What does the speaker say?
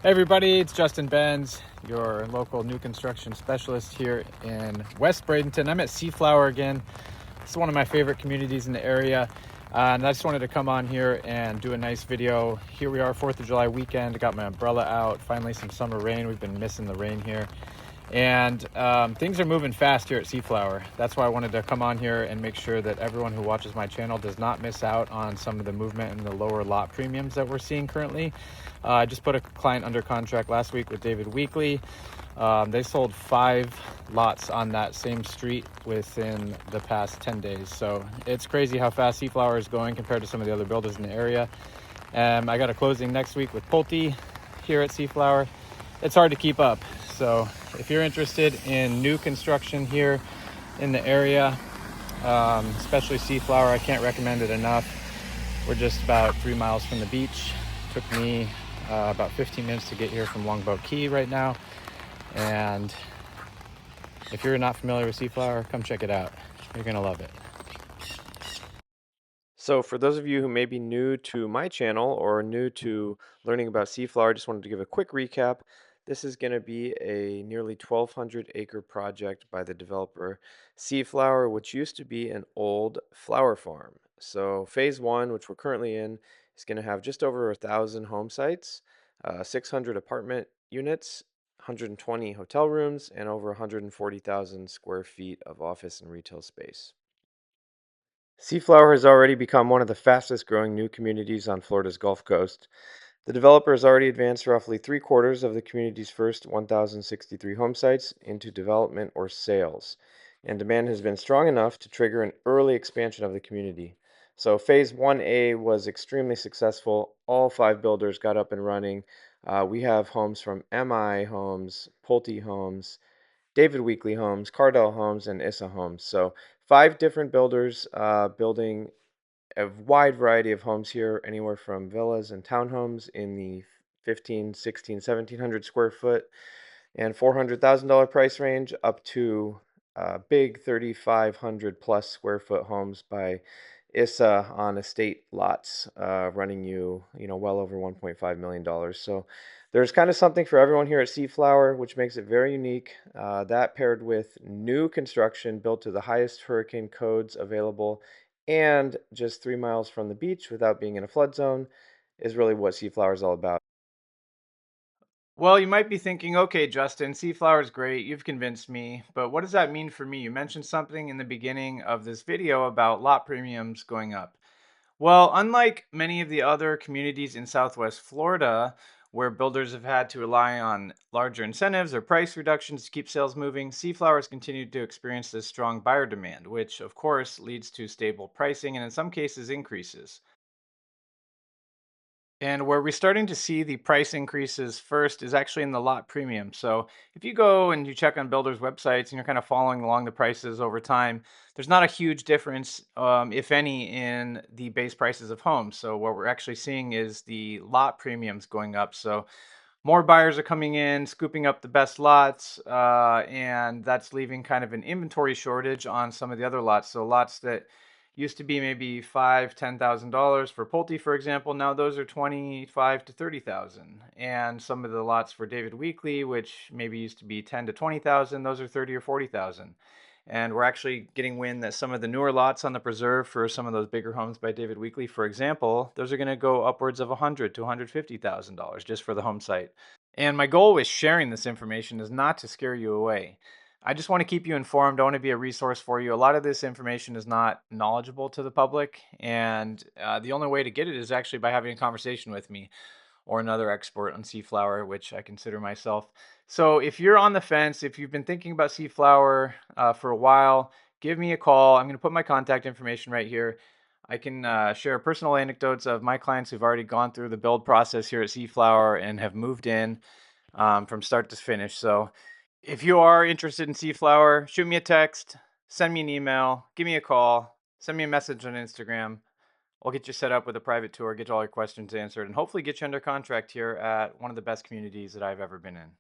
Hey everybody, it's Justin Benz, your local new construction specialist here in West Bradenton. I'm at Seaflower again. It's one of my favorite communities in the area. And I just wanted to come on here and do a nice video. Here we are, 4th of July weekend. I got my umbrella out, finally some summer rain. We've been missing the rain here. And things are moving fast here at Seaflower. That's why I wanted to come on here and make sure that everyone who watches my channel does not miss out on some of the movement and the lower lot premiums that we're seeing currently. I just put a client under contract last week with David Weekly. They sold 5 lots on that same street within the past 10 days. So it's crazy how fast Seaflower is going compared to some of the other builders in the area. I got a closing next week with Pulte here at Seaflower. It's hard to keep up. So if you're interested in new construction here in the area, especially Seaflower, I can't recommend it enough. We're just about 3 miles from the beach. Took me about 15 minutes to get here from Longboat Key right now. And if you're not familiar with Seaflower, come check it out. You're gonna love it. So for those of you who may be new to my channel or new to learning about Seaflower, I just wanted to give a quick recap. This is going to be a nearly 1,200 acre project by the developer Seaflower, which used to be an old flower farm. So phase 1, which we're currently in, is going to have just over 1,000 home sites, 600 apartment units, 120 hotel rooms, and over 140,000 square feet of office and retail space. Seaflower has already become one of the fastest growing new communities on Florida's Gulf Coast. The developer has already advanced roughly 3/4 of the community's first 1,063 home sites into development or sales, and demand has been strong enough to trigger an early expansion of the community. So, Phase 1A was extremely successful. All 5 builders got up and running. We have homes from MI Homes, Pulte Homes, David Weekly Homes, Cardell Homes, and Issa Homes. So 5 different builders building a wide variety of homes here, anywhere from villas and townhomes in the 15, 16, 1700 square foot and $400,000 price range up to big 3,500 plus square foot homes by Issa on estate lots, running you well over $1.5 million. So there's kind of something for everyone here at Seaflower, which makes it very unique. That paired with new construction built to the highest hurricane codes available and just 3 miles from the beach without being in a flood zone is really what Seaflower is all about. Well, you might be thinking, okay, Justin, Seaflower is great. You've convinced me. But what does that mean for me? You mentioned something in the beginning of this video about lot premiums going up. Well, unlike many of the other communities in Southwest Florida, where builders have had to rely on larger incentives or price reductions to keep sales moving, Seaflower has continued to experience this strong buyer demand, which of course leads to stable pricing and in some cases increases. And where we're starting to see the price increases first is actually in the lot premium. So if you go and you check on builders' websites and you're kind of following along the prices over time, there's not a huge difference, if any, in the base prices of homes. So what we're actually seeing is the lot premiums going up. So more buyers are coming in, scooping up the best lots, and that's leaving kind of an inventory shortage on some of the other lots. So lots that used to be maybe $10,000 for Pulte, for example. Now those are 25 to 30,000, and some of the lots for David Weekly, which maybe used to be 10 to 20,000, those are 30 or 40,000. And we're actually getting wind that some of the newer lots on the preserve for some of those bigger homes by David Weekly, for example, those are going to go upwards of 100 to $150,000 just for the home site. And my goal with sharing this information is not to scare you away. I just want to keep you informed. I want to be a resource for you. A lot of this information is not knowledgeable to the public, and the only way to get it is actually by having a conversation with me or another expert on Seaflower, which I consider myself. So if you're on the fence, if you've been thinking about Seaflower for a while, give me a call. I'm going to put my contact information right here. I can share personal anecdotes of my clients who've already gone through the build process here at Seaflower and have moved in from start to finish. So if you are interested in Seaflower, shoot me a text, send me an email, give me a call, send me a message on Instagram. I'll get you set up with a private tour, get all your questions answered, and hopefully get you under contract here at one of the best communities that I've ever been in.